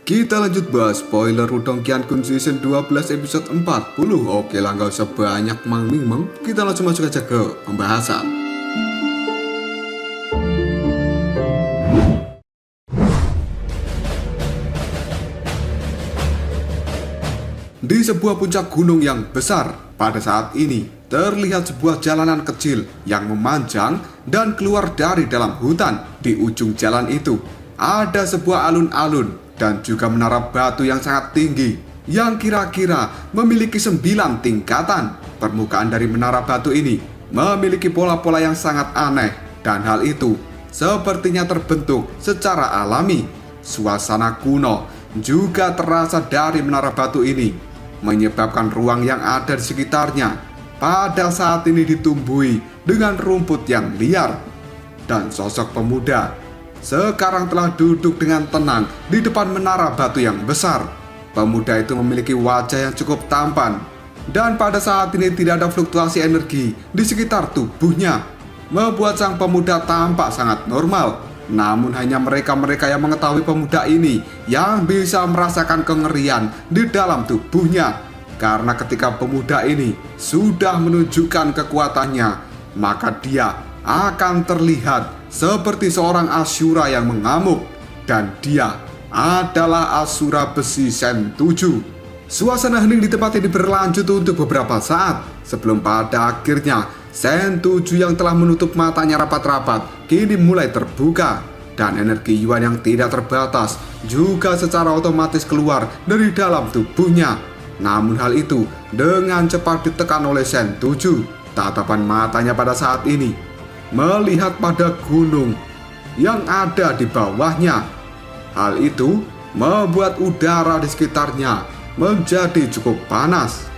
Kita lanjut bahas spoiler Wudong Qiankun Season 12 episode 40. Oke lah, gak usah banyak meng. Kita langsung masuk aja ke pembahasan. Di sebuah puncak gunung yang besar, pada saat ini terlihat sebuah jalanan kecil yang memanjang dan keluar dari dalam hutan. Di ujung jalan itu ada sebuah alun-alun dan juga menara batu yang sangat tinggi yang kira-kira memiliki 9 tingkatan. Permukaan dari menara batu ini memiliki pola-pola yang sangat aneh dan hal itu sepertinya terbentuk secara alami. Suasana kuno juga terasa dari menara batu ini, menyebabkan ruang yang ada di sekitarnya pada saat ini ditumbuhi dengan rumput yang liar. Dan sosok pemuda sekarang telah duduk dengan tenang di depan menara batu yang besar. Pemuda itu memiliki wajah yang cukup tampan dan pada saat ini tidak ada fluktuasi energi di sekitar tubuhnya, membuat sang pemuda tampak sangat normal. Namun hanya mereka-mereka yang mengetahui pemuda ini yang bisa merasakan kengerian di dalam tubuhnya. Karena ketika pemuda ini sudah menunjukkan kekuatannya, maka dia akan terlihat seperti seorang Asura yang mengamuk. Dan dia adalah Asura besi Sen 7. Suasana hening di tempat ini berlanjut untuk beberapa saat sebelum pada akhirnya Sen 7 yang telah menutup matanya rapat-rapat kini mulai terbuka. Dan energi Yuan yang tidak terbatas juga secara otomatis keluar dari dalam tubuhnya. Namun hal itu dengan cepat ditekan oleh Sen 7. Tatapan matanya pada saat ini melihat pada gunung yang ada di bawahnya. Hal itu membuat udara di sekitarnya menjadi cukup panas.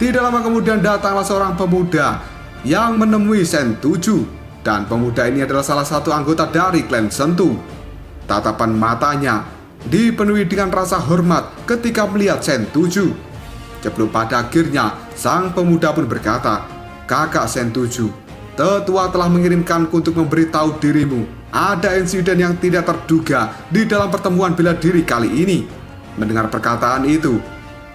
Tidak lama kemudian datanglah seorang pemuda yang menemui Sen 7. Dan pemuda ini adalah salah satu anggota dari klan Sentu. Tatapan matanya dipenuhi dengan rasa hormat ketika melihat Sen 7. Sebelum pada akhirnya sang pemuda pun berkata, "Kakak Sen 7, tetua telah mengirimkanku untuk memberitahu dirimu ada insiden yang tidak terduga di dalam pertemuan bela diri kali ini." Mendengar perkataan itu,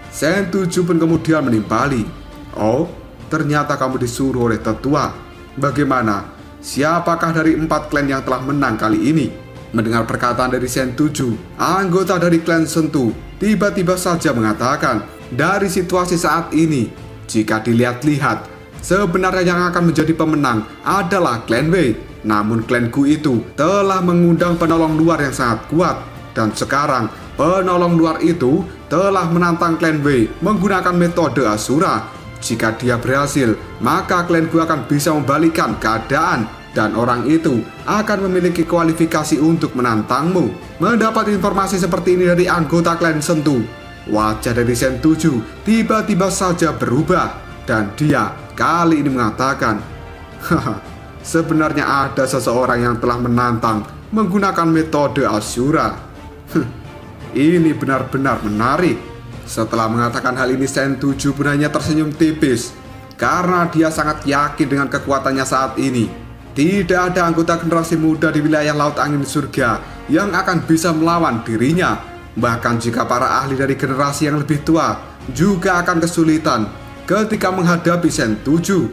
Sen 7 pun kemudian menimpali, "Oh, ternyata kamu disuruh oleh tetua. Bagaimana? Siapakah dari 4 klan yang telah menang kali ini?" Mendengar perkataan dari Sen 7, anggota dari klan Sentu tiba-tiba saja mengatakan, "Dari situasi saat ini, jika dilihat-lihat, sebenarnya yang akan menjadi pemenang adalah klan Wei. Namun klanku itu telah mengundang penolong luar yang sangat kuat. Dan sekarang penolong luar itu telah menantang klan Wei menggunakan metode Asura. Jika dia berhasil, maka klanku akan bisa membalikkan keadaan dan orang itu akan memiliki kualifikasi untuk menantangmu." Mendapat informasi seperti ini dari anggota klan Sentu, wajah dari Sen 7 tiba-tiba saja berubah dan dia kali ini mengatakan, "Haha, sebenarnya ada seseorang yang telah menantang menggunakan metode Asura. Ini benar-benar menarik." Setelah mengatakan hal ini, Sen 7 pun hanya tersenyum tipis karena dia sangat yakin dengan kekuatannya saat ini. Tidak ada anggota generasi muda di wilayah Laut Angin Surga yang akan bisa melawan dirinya. Bahkan jika para ahli dari generasi yang lebih tua juga akan kesulitan ketika menghadapi Sen 7.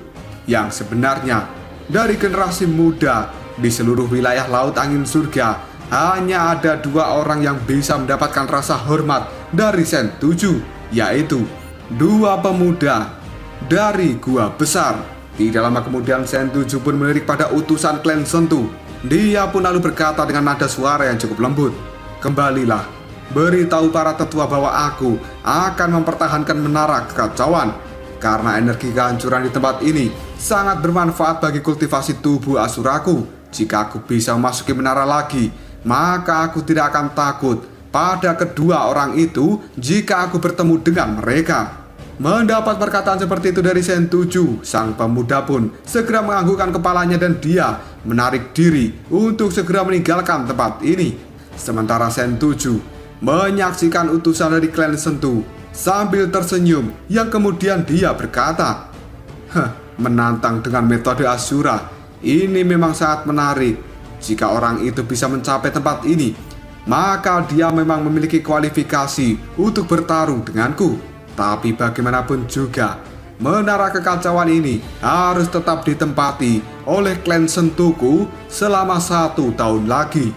Yang sebenarnya dari generasi muda di seluruh wilayah Laut Angin Surga hanya ada 2 orang yang bisa mendapatkan rasa hormat dari Sen 7, yaitu 2 pemuda dari Gua Besar. Tidak lama kemudian Sen 7 pun melirik pada utusan klan Sentu. Dia pun lalu berkata dengan nada suara yang cukup lembut, "Kembalilah, beritahu para tetua bahwa aku akan mempertahankan menara kekacauan. Karena energi kehancuran di tempat ini sangat bermanfaat bagi kultivasi tubuh Asuraku. Jika aku bisa memasuki menara lagi, maka aku tidak akan takut pada kedua orang itu jika aku bertemu dengan mereka." Mendapat perkataan seperti itu dari Sen 7, sang pemuda pun segera menganggukkan kepalanya dan dia menarik diri untuk segera meninggalkan tempat ini. Sementara Sen 7 menyaksikan utusan dari klan Sentu sambil tersenyum yang kemudian dia berkata, "Menantang dengan metode Asura, ini memang sangat menarik. Jika orang itu bisa mencapai tempat ini, maka dia memang memiliki kualifikasi untuk bertarung denganku. Tapi bagaimanapun juga, menara kekacauan ini harus tetap ditempati oleh klan Sentoku selama 1 tahun lagi.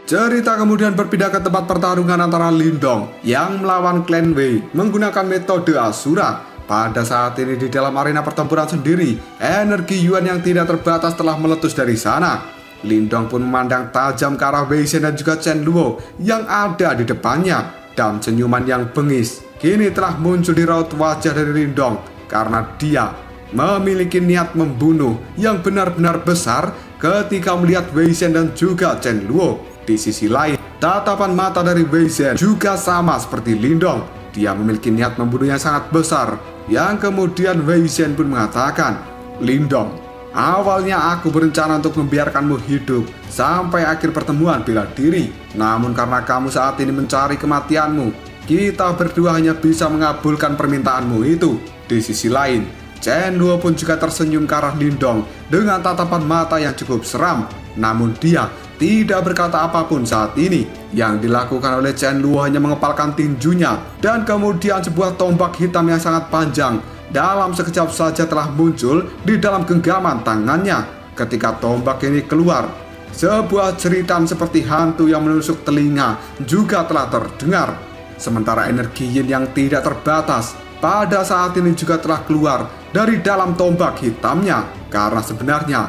Cerita kemudian berpindah ke tempat pertarungan antara Lindong yang melawan klan Wei menggunakan metode Asura. Pada saat ini di dalam arena pertempuran sendiri, energi Yuan yang tidak terbatas telah meletus dari sana. Lindong pun memandang tajam ke arah Wei Shen dan juga Chen Luo yang ada di depannya. Dan senyuman yang bengis kini telah muncul di raut wajah dari Lindong karena dia memiliki niat membunuh yang benar-benar besar ketika melihat Wei Shen dan juga Chen Luo. Di sisi lain, tatapan mata dari Wei Shen juga sama seperti Lindong. Dia memiliki niat membunuh yang sangat besar, yang kemudian Wei Shen pun mengatakan, "Lindong, awalnya aku berencana untuk membiarkanmu hidup sampai akhir pertemuan bela diri. Namun karena kamu saat ini mencari kematianmu, kita berdua hanya bisa mengabulkan permintaanmu itu." Di sisi lain, Chen Luo pun juga tersenyum ke arah Lindong dengan tatapan mata yang cukup seram. Namun dia tidak berkata apapun saat ini. Yang dilakukan oleh Chen Luo hanya mengepalkan tinjunya, dan kemudian sebuah tombak hitam yang sangat panjang dalam sekejap saja telah muncul di dalam genggaman tangannya. Ketika tombak ini keluar, sebuah jeritan seperti hantu yang menusuk telinga juga telah terdengar. Sementara energi yin yang tidak terbatas pada saat ini juga telah keluar dari dalam tombak hitamnya. Karena sebenarnya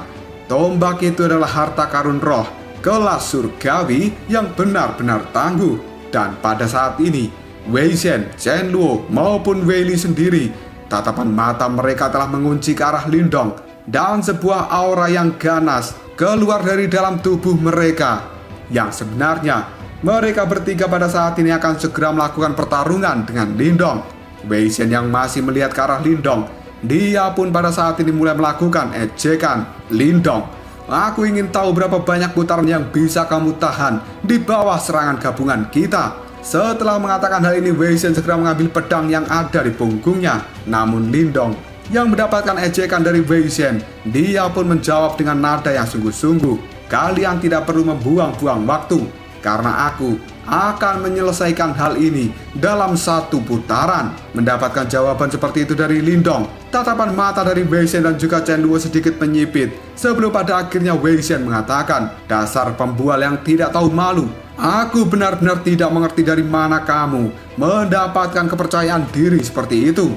tombak itu adalah harta karun roh kelas surgawi yang benar-benar tangguh. Dan pada saat ini, Wei Shen, Chen Luo maupun Wei Li sendiri, tatapan mata mereka telah mengunci ke arah Lindong, dan sebuah aura yang ganas keluar dari dalam tubuh mereka. Yang sebenarnya mereka bertiga pada saat ini akan segera melakukan pertarungan dengan Lindong. Wei Shen yang masih melihat ke arah Lindong, dia pun pada saat ini mulai melakukan ejekan. "Lindong, aku ingin tahu berapa banyak putaran yang bisa kamu tahan di bawah serangan gabungan kita." Setelah mengatakan hal ini, Wei Shen segera mengambil pedang yang ada di punggungnya. Namun Lindong yang mendapatkan ejekan dari Wei Shen, dia pun menjawab dengan nada yang sungguh-sungguh, "Kalian tidak perlu membuang-buang waktu, karena aku akan menyelesaikan hal ini dalam 1 putaran." Mendapatkan jawaban seperti itu dari Lindong, tatapan mata dari Wei Shen dan juga Chen Luo sedikit menyipit sebelum pada akhirnya Wei Shen mengatakan, "Dasar pembual yang tidak tahu malu. Aku benar-benar tidak mengerti dari mana kamu mendapatkan kepercayaan diri seperti itu."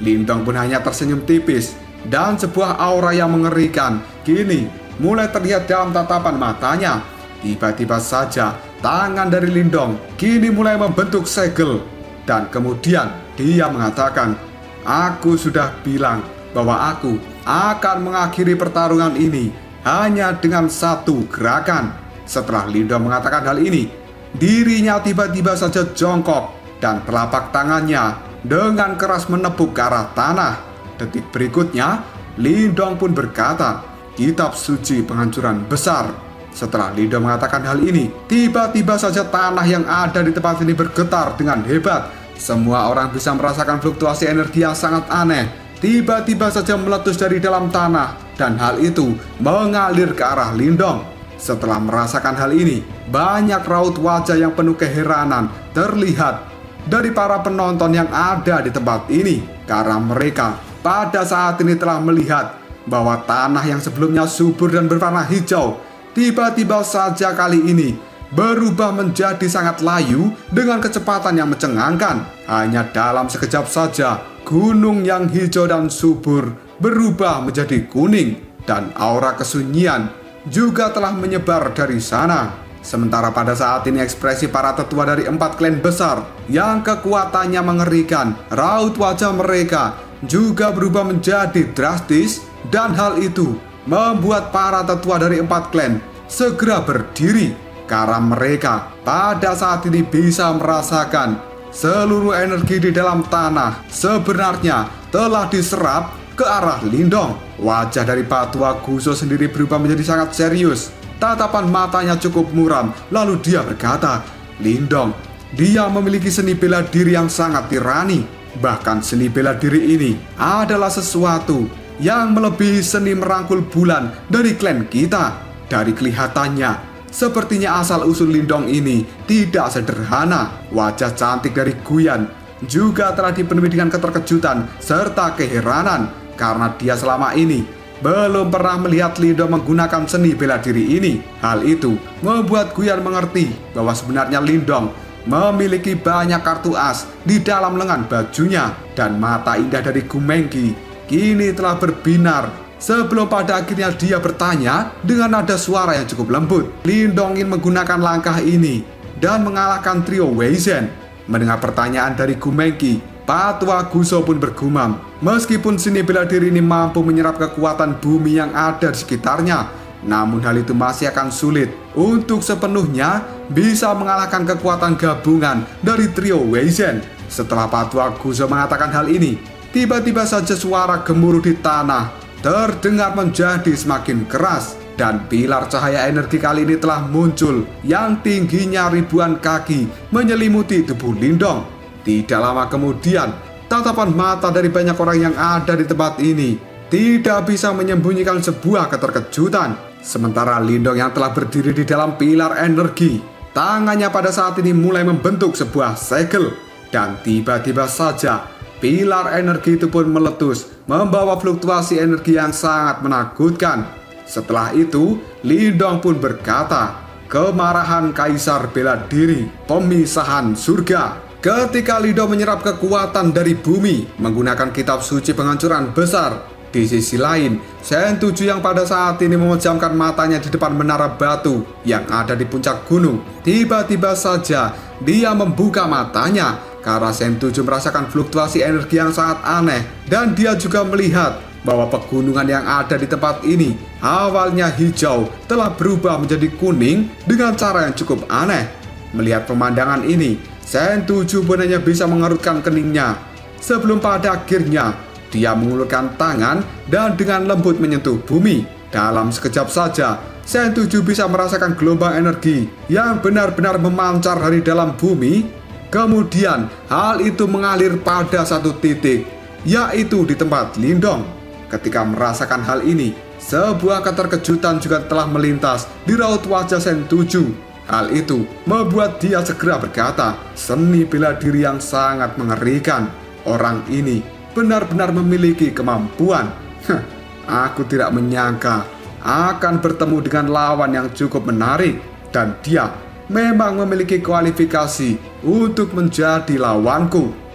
Lindong pun hanya tersenyum tipis, dan sebuah aura yang mengerikan kini mulai terlihat dalam tatapan matanya. Tiba-tiba saja tangan dari Lindong kini mulai membentuk segel, dan kemudian dia mengatakan, "Aku sudah bilang bahwa aku akan mengakhiri pertarungan ini hanya dengan 1 gerakan." Setelah Lindong mengatakan hal ini, dirinya tiba-tiba saja jongkok dan telapak tangannya dengan keras menepuk ke arah tanah. Detik berikutnya, Lindong pun berkata, "Kitab suci penghancuran besar." Setelah Lindong mengatakan hal ini, tiba-tiba saja tanah yang ada di tempat ini bergetar dengan hebat. Semua orang bisa merasakan fluktuasi energi yang sangat aneh tiba-tiba saja meletus dari dalam tanah, dan hal itu mengalir ke arah Lindong. Setelah merasakan hal ini, banyak raut wajah yang penuh keheranan terlihat dari para penonton yang ada di tempat ini, karena mereka pada saat ini telah melihat bahwa tanah yang sebelumnya subur dan berwarna hijau tiba-tiba saja kali ini berubah menjadi sangat layu dengan kecepatan yang mencengangkan. Hanya dalam sekejap saja, gunung yang hijau dan subur berubah menjadi kuning, dan aura kesunyian juga telah menyebar dari sana. Sementara pada saat ini ekspresi para tetua dari 4 klan besar yang kekuatannya mengerikan, raut wajah mereka juga berubah menjadi drastis, dan hal itu membuat para tetua dari 4 klan segera berdiri, karena mereka pada saat ini bisa merasakan seluruh energi di dalam tanah sebenarnya telah diserap ke arah Lindong. Wajah dari Patua Guso sendiri berubah menjadi sangat serius. Tatapan matanya cukup muram, lalu dia berkata, "Lindong, dia memiliki seni bela diri yang sangat tirani. Bahkan seni bela diri ini adalah sesuatu yang melebihi seni merangkul bulan dari klan kita. Dari kelihatannya, sepertinya asal-usul Lindong ini tidak sederhana. Wajah cantik dari Guyan juga telah dipenuhi dengan keterkejutan serta keheranan karena dia selama ini belum pernah melihat Lindong menggunakan seni bela diri ini. Hal itu membuat Guyan mengerti bahwa sebenarnya Lindong memiliki banyak kartu as di dalam lengan bajunya, dan mata indah dari Gumengki kini telah berbinar sebelum pada akhirnya dia bertanya dengan nada suara yang cukup lembut. Lindong ingin menggunakan langkah ini dan mengalahkan trio Weizen. Mendengar pertanyaan dari Gumengki, Patwa Guso pun bergumam, meskipun seni bela diri ini mampu menyerap kekuatan bumi yang ada di sekitarnya, namun hal itu masih akan sulit untuk sepenuhnya bisa mengalahkan kekuatan gabungan dari trio Weizen. Setelah Patwa Guso mengatakan hal ini, tiba-tiba saja suara gemuruh di tanah terdengar menjadi semakin keras, dan pilar cahaya energi kali ini telah muncul yang tingginya ribuan kaki menyelimuti tubuh Lindong. Tidak lama kemudian, tatapan mata dari banyak orang yang ada di tempat ini tidak bisa menyembunyikan sebuah keterkejutan. Sementara Lindong yang telah berdiri di dalam pilar energi, tangannya pada saat ini mulai membentuk sebuah segel, dan tiba-tiba saja pilar energi itu pun meletus, membawa fluktuasi energi yang sangat menakutkan. Setelah itu, Lindong pun berkata, "Kemarahan Kaisar Bela Diri, pemisahan surga." Ketika Lindong menyerap kekuatan dari bumi menggunakan kitab suci penghancuran besar, di sisi lain, Sentuju yang pada saat ini memejamkan matanya di depan menara batu yang ada di puncak gunung, tiba-tiba saja dia membuka matanya karena Sentuju merasakan fluktuasi energi yang sangat aneh, dan dia juga melihat bahwa pegunungan yang ada di tempat ini awalnya hijau telah berubah menjadi kuning dengan cara yang cukup aneh. Melihat pemandangan ini, Sentuju pun hanya bisa mengerutkan keningnya sebelum pada akhirnya dia mengulurkan tangan dan dengan lembut menyentuh bumi. Dalam sekejap saja, Sentuju bisa merasakan gelombang energi yang benar-benar memancar dari dalam bumi. Kemudian hal itu mengalir pada satu titik, yaitu di tempat Lindong. Ketika merasakan hal ini, sebuah keterkejutan juga telah melintas di raut wajah Sentuju. Hal itu membuat dia segera berkata, "Seni bela diri yang sangat mengerikan. Orang ini benar-benar memiliki kemampuan. Aku tidak menyangka akan bertemu dengan lawan yang cukup menarik, dan dia memang memiliki kualifikasi untuk menjadi lawanku."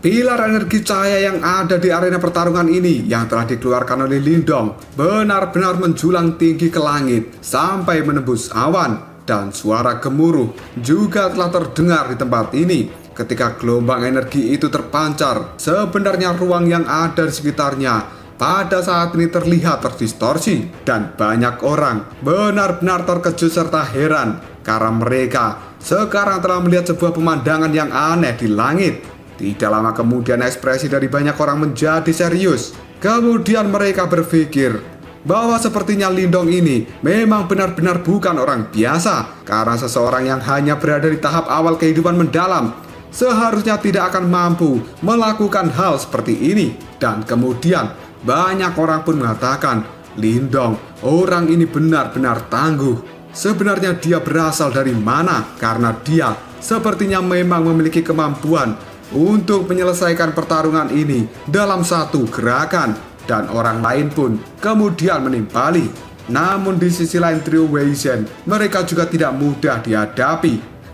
Pilar energi cahaya yang ada di arena pertarungan ini yang telah dikeluarkan oleh Lindong benar-benar menjulang tinggi ke langit sampai menembus awan, dan suara gemuruh juga telah terdengar di tempat ini. Ketika gelombang energi itu terpancar, sebenarnya ruang yang ada di sekitarnya pada saat ini terlihat terdistorsi, dan banyak orang benar-benar terkejut serta heran karena mereka sekarang telah melihat sebuah pemandangan yang aneh di langit. Tidak lama kemudian ekspresi dari banyak orang menjadi serius. Kemudian mereka berpikir bahwa sepertinya Lindong ini memang benar-benar bukan orang biasa, karena seseorang yang hanya berada di tahap awal kehidupan mendalam seharusnya tidak akan mampu melakukan hal seperti ini. Dan kemudian banyak orang pun mengatakan, "Lindong, orang ini benar-benar tangguh. Sebenarnya dia berasal dari mana? Karena dia sepertinya memang memiliki kemampuan untuk menyelesaikan pertarungan ini dalam satu gerakan." Dan orang lain pun kemudian menimpali. Namun di sisi lain trio Weizen, mereka juga tidak mudah dihadapi.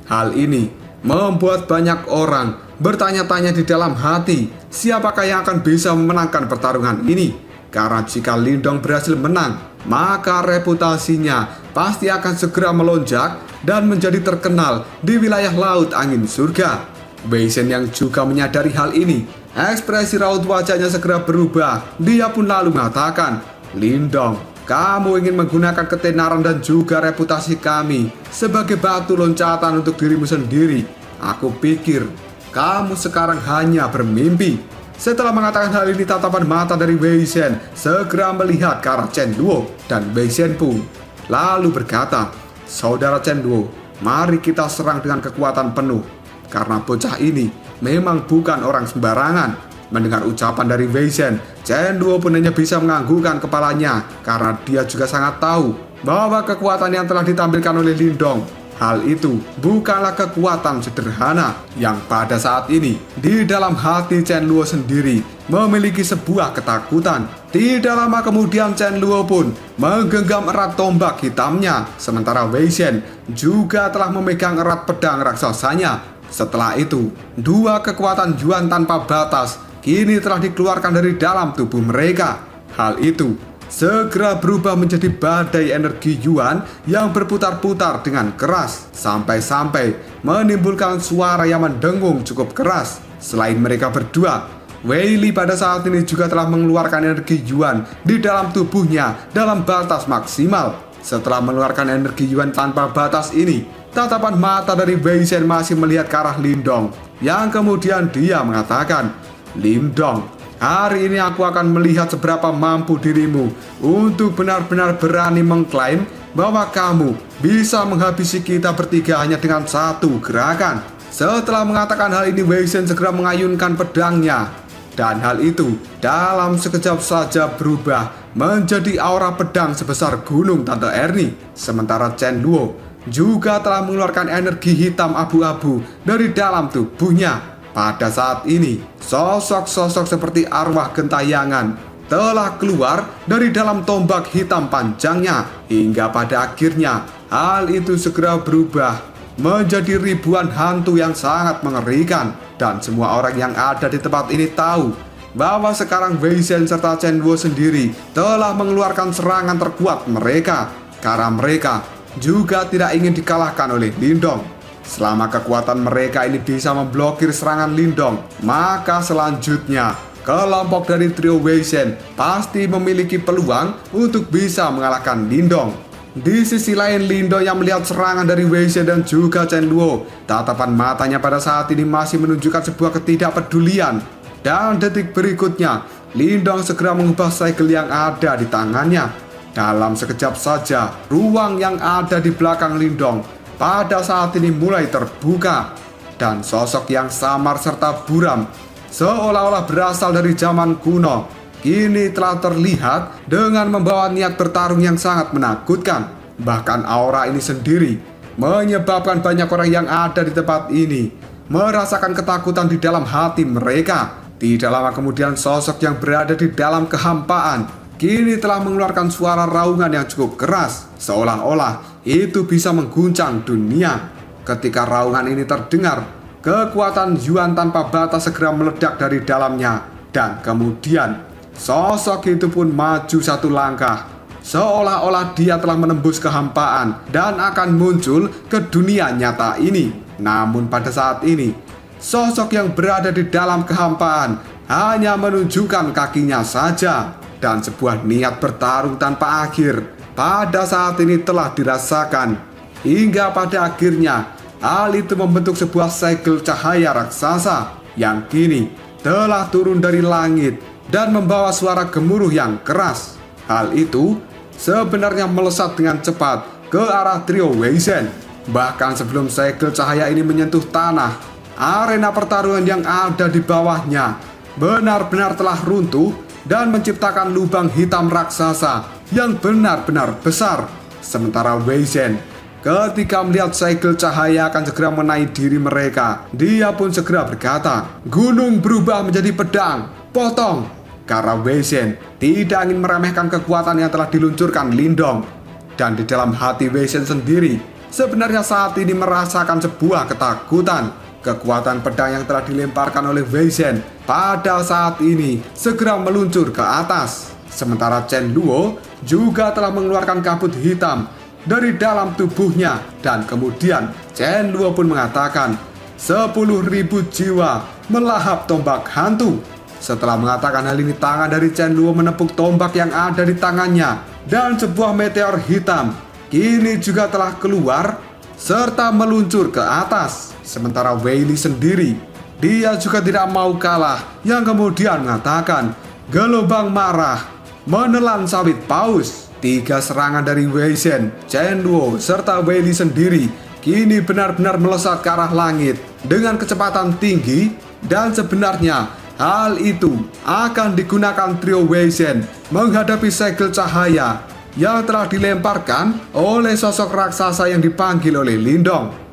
Hal ini membuat banyak orang bertanya-tanya di dalam hati, siapakah yang akan bisa memenangkan pertarungan ini? Karena jika Lindong berhasil menang, maka reputasinya pasti akan segera melonjak dan menjadi terkenal di wilayah Laut Angin Surga. Weizen yang juga menyadari hal ini, ekspresi raut wajahnya segera berubah. Dia pun lalu mengatakan, "Lindong, kamu ingin menggunakan ketenaran dan juga reputasi kami sebagai batu loncatan untuk dirimu sendiri. Aku pikir kamu sekarang hanya bermimpi." Setelah mengatakan hal ini, tatapan mata dari Wei Shen segera melihat ke arah Chen Luo, dan Wei Shen pun lalu berkata, "Saudara Chen Luo, mari kita serang dengan kekuatan penuh, karena bocah ini memang bukan orang sembarangan." Mendengar ucapan dari Wei Shen, Chen Luo pun hanya bisa menganggukkan kepalanya karena dia juga sangat tahu bahwa kekuatan yang telah ditampilkan oleh Lindong, hal itu bukanlah kekuatan sederhana yang pada saat ini di dalam hati Chen Luo sendiri memiliki sebuah ketakutan. Tidak lama kemudian Chen Luo pun menggenggam erat tombak hitamnya, sementara Wei Shen juga telah memegang erat pedang raksasanya. Setelah itu, dua kekuatan Yuan tanpa batas kini telah dikeluarkan dari dalam tubuh mereka. Hal itu segera berubah menjadi badai energi Yuan yang berputar-putar dengan keras, sampai-sampai menimbulkan suara yang mendengung cukup keras. Selain mereka berdua, Wei Li pada saat ini juga telah mengeluarkan energi Yuan di dalam tubuhnya dalam batas maksimal. Setelah mengeluarkan energi Yuan tanpa batas ini, tatapan mata dari Wei Shen masih melihat ke arah Lindong, yang kemudian dia mengatakan, "Lindong, hari ini aku akan melihat seberapa mampu dirimu untuk benar-benar berani mengklaim bahwa kamu bisa menghabisi kita bertiga hanya dengan satu gerakan." Setelah mengatakan hal ini, Wei Shen segera mengayunkan pedangnya, dan hal itu dalam sekejap saja berubah menjadi aura pedang sebesar gunung Tante Ernie. Sementara Chen Luo juga telah mengeluarkan energi hitam abu-abu dari dalam tubuhnya. Pada saat ini, sosok-sosok seperti arwah gentayangan telah keluar dari dalam tombak hitam panjangnya, hingga pada akhirnya hal itu segera berubah menjadi ribuan hantu yang sangat mengerikan. Dan semua orang yang ada di tempat ini tahu bahwa sekarang Wei Shen serta Chen Luo sendiri telah mengeluarkan serangan terkuat mereka, karena mereka juga tidak ingin dikalahkan oleh Lindong. Selama kekuatan mereka ini bisa memblokir serangan Lindong, maka selanjutnya kelompok dari trio Wei Shen pasti memiliki peluang untuk bisa mengalahkan Lindong. Di sisi lain, Lindong yang melihat serangan dari Wei Shen dan juga Chen Luo, tatapan matanya pada saat ini masih menunjukkan sebuah ketidakpedulian. Dan detik berikutnya, Lindong segera mengubah segel yang ada di tangannya. Dalam sekejap saja, ruang yang ada di belakang Lindong pada saat ini mulai terbuka, dan sosok yang samar serta buram seolah-olah berasal dari zaman kuno kini telah terlihat dengan membawa niat bertarung yang sangat menakutkan. Bahkan aura ini sendiri menyebabkan banyak orang yang ada di tempat ini merasakan ketakutan di dalam hati mereka. Tidak lama kemudian, sosok yang berada di dalam kehampaan kini telah mengeluarkan suara raungan yang cukup keras, seolah-olah itu bisa mengguncang dunia. Ketika raungan ini terdengar, kekuatan Yuan tanpa batas segera meledak dari dalamnya, dan kemudian sosok itu pun maju satu langkah, seolah-olah dia telah menembus kehampaan dan akan muncul ke dunia nyata ini. Namun pada saat ini, sosok yang berada di dalam kehampaan hanya menunjukkan kakinya saja, dan sebuah niat bertarung tanpa akhir pada saat ini telah dirasakan. Hingga pada akhirnya hal itu membentuk sebuah segel cahaya raksasa yang kini telah turun dari langit dan membawa suara gemuruh yang keras. Hal itu sebenarnya melesat dengan cepat ke arah trio Wei Shen. Bahkan sebelum segel cahaya ini menyentuh tanah, arena pertarungan yang ada di bawahnya benar-benar telah runtuh dan menciptakan lubang hitam raksasa yang benar-benar besar. Sementara Wei Shen ketika melihat segel cahaya akan segera mengenai diri mereka, dia pun segera berkata, "Gunung berubah menjadi pedang, potong." Karena Wei Shen tidak ingin meremehkan kekuatan yang telah diluncurkan Lindong. Dan di dalam hati Wei Shen sendiri sebenarnya saat ini merasakan sebuah ketakutan. Kekuatan pedang yang telah dilemparkan oleh Wei Shen pada saat ini segera meluncur ke atas. Sementara Chen Luo juga telah mengeluarkan kabut hitam dari dalam tubuhnya, dan kemudian Chen Luo pun mengatakan, 10.000 jiwa melahap tombak hantu. Setelah mengatakan hal ini, tangan dari Chen Luo menepuk tombak yang ada di tangannya, dan sebuah meteor hitam kini juga telah keluar serta meluncur ke atas. Sementara Wei Li sendiri dia juga tidak mau kalah, yang kemudian mengatakan, gelombang marah menelan sawit paus. 3 serangan dari Wei Shen, Chen Luo, serta Wei Li sendiri kini benar-benar melesat ke arah langit dengan kecepatan tinggi, dan sebenarnya hal itu akan digunakan trio Wei Shen menghadapi segel cahaya yang telah dilemparkan oleh sosok raksasa yang dipanggil oleh Lindong.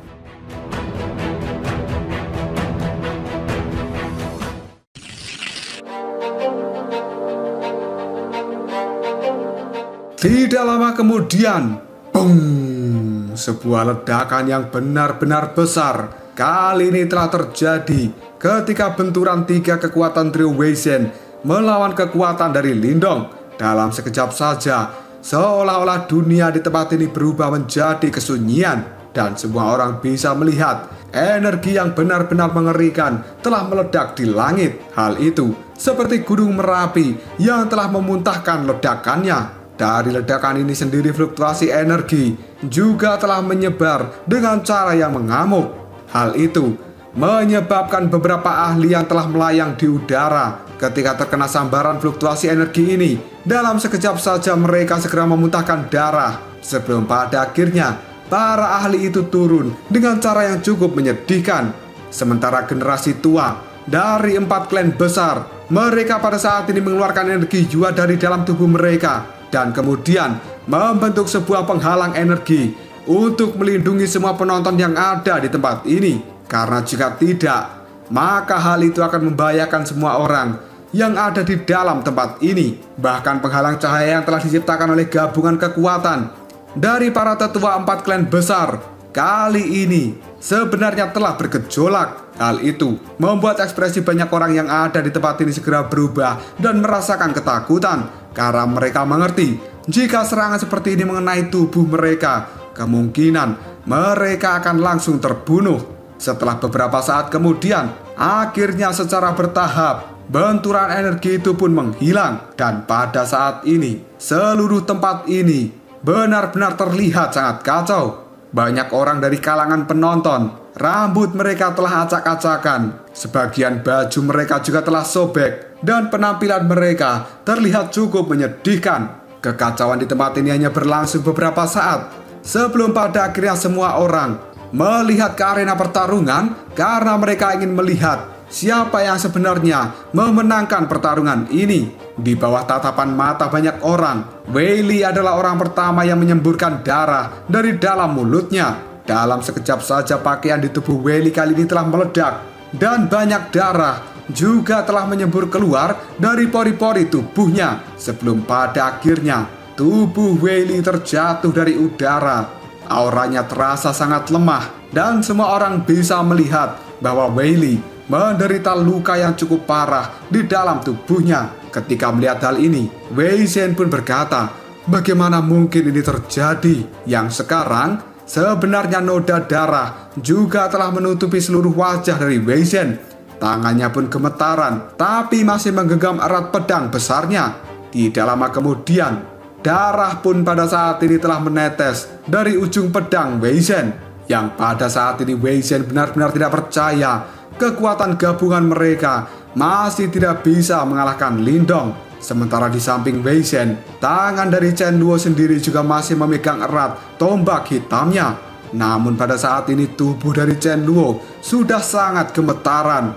Tidak lama kemudian, bung, sebuah ledakan yang benar-benar besar kali ini telah terjadi ketika benturan 3 kekuatan trio Wei Shen melawan kekuatan dari Lindong. Dalam sekejap saja, seolah-olah dunia di tempat ini berubah menjadi kesunyian, dan semua orang bisa melihat energi yang benar-benar mengerikan telah meledak di langit. Hal itu seperti gunung Merapi yang telah memuntahkan ledakannya. Dari ledakan ini sendiri, fluktuasi energi juga telah menyebar dengan cara yang mengamuk. Hal itu menyebabkan beberapa ahli yang telah melayang di udara ketika terkena sambaran fluktuasi energi ini. Dalam sekejap saja mereka segera memuntahkan darah, sebelum pada akhirnya para ahli itu turun dengan cara yang cukup menyedihkan. Sementara generasi tua dari 4 klan besar, mereka pada saat ini mengeluarkan energi jiwa dari dalam tubuh mereka dan kemudian membentuk sebuah penghalang energi untuk melindungi semua penonton yang ada di tempat ini. Karena jika tidak, maka hal itu akan membahayakan semua orang yang ada di dalam tempat ini. Bahkan penghalang cahaya yang telah diciptakan oleh gabungan kekuatan dari para tetua 4 klan besar kali ini sebenarnya telah bergejolak. Hal itu membuat ekspresi banyak orang yang ada di tempat ini segera berubah dan merasakan ketakutan, karena mereka mengerti jika serangan seperti ini mengenai tubuh mereka, kemungkinan mereka akan langsung terbunuh. Setelah beberapa saat kemudian, akhirnya secara bertahap benturan energi itu pun menghilang, dan pada saat ini seluruh tempat ini benar-benar terlihat sangat kacau. Banyak orang dari kalangan penonton, rambut mereka telah acak-acakan, sebagian baju mereka juga telah sobek, dan penampilan mereka terlihat cukup menyedihkan. Kekacauan di tempat ini hanya berlangsung beberapa saat, sebelum pada akhirnya semua orang melihat ke arena pertarungan karena mereka ingin melihat siapa yang sebenarnya memenangkan pertarungan ini. Di bawah tatapan mata banyak orang, Wei Li adalah orang pertama yang menyemburkan darah dari dalam mulutnya. Dalam sekejap saja pakaian di tubuh Wei Li kali ini telah meledak, dan banyak darah juga telah menyembur keluar dari pori-pori tubuhnya, sebelum pada akhirnya tubuh Wei Li terjatuh dari udara. Auranya terasa sangat lemah, dan semua orang bisa melihat bahwa Wei Li menderita luka yang cukup parah di dalam tubuhnya. Ketika melihat hal ini, Wei Shen pun berkata, bagaimana mungkin ini terjadi? Yang sekarang sebenarnya noda darah juga telah menutupi seluruh wajah dari Wei Shen. Tangannya pun gemetaran, tapi masih menggenggam erat pedang besarnya. Tidak lama kemudian, darah pun pada saat ini telah menetes dari ujung pedang Wei Shen. Yang pada saat ini Wei Shen benar-benar tidak percaya kekuatan gabungan mereka masih tidak bisa mengalahkan Lindong. Sementara di samping Wei Shen, tangan dari Chen Luo sendiri juga masih memegang erat tombak hitamnya. Namun pada saat ini tubuh dari Chen Luo sudah sangat gemetaran.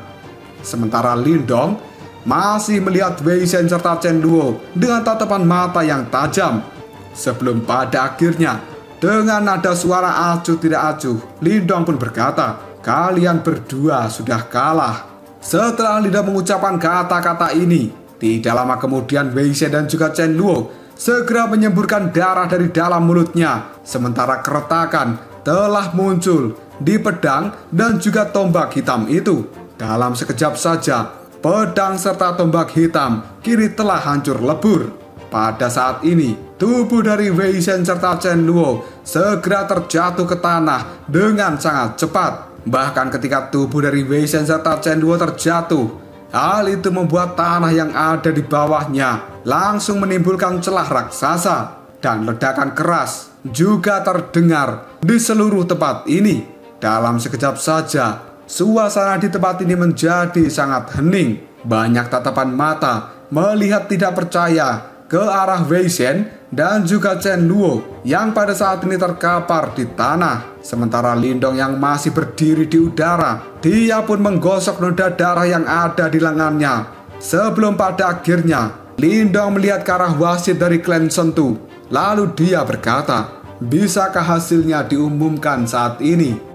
Sementara Lindong masih melihat Wei Shen serta Chen Luo dengan tatapan mata yang tajam. Sebelum pada akhirnya, dengan nada suara acuh tidak acuh, Lindong pun berkata, kalian berdua sudah kalah. Setelah Lindong mengucapkan kata-kata ini, tidak lama kemudian Wei Shen dan juga Chen Luo segera menyemburkan darah dari dalam mulutnya. Sementara keretakan telah muncul di pedang dan juga tombak hitam itu. Dalam sekejap saja, pedang serta tombak hitam kini telah hancur lebur. Pada saat ini, tubuh dari Wei Shen serta Chen Luo segera terjatuh ke tanah dengan sangat cepat. Bahkan ketika tubuh dari Wei Shen serta Chen Luo terjatuh, hal itu membuat tanah yang ada di bawahnya langsung menimbulkan celah raksasa, dan ledakan keras juga terdengar di seluruh tempat ini. Dalam sekejap saja, Suasana di tempat ini menjadi sangat hening. Banyak tatapan mata melihat tidak percaya ke arah Wei Zhen dan juga Chen Luo yang pada saat ini terkapar di tanah. Sementara Lindong yang masih berdiri di udara, dia pun menggosok noda darah yang ada di lengannya. Sebelum pada akhirnya Lindong melihat ke arah wasit dari klan Sentu. Lalu dia berkata, "Bisakah hasilnya diumumkan saat ini?"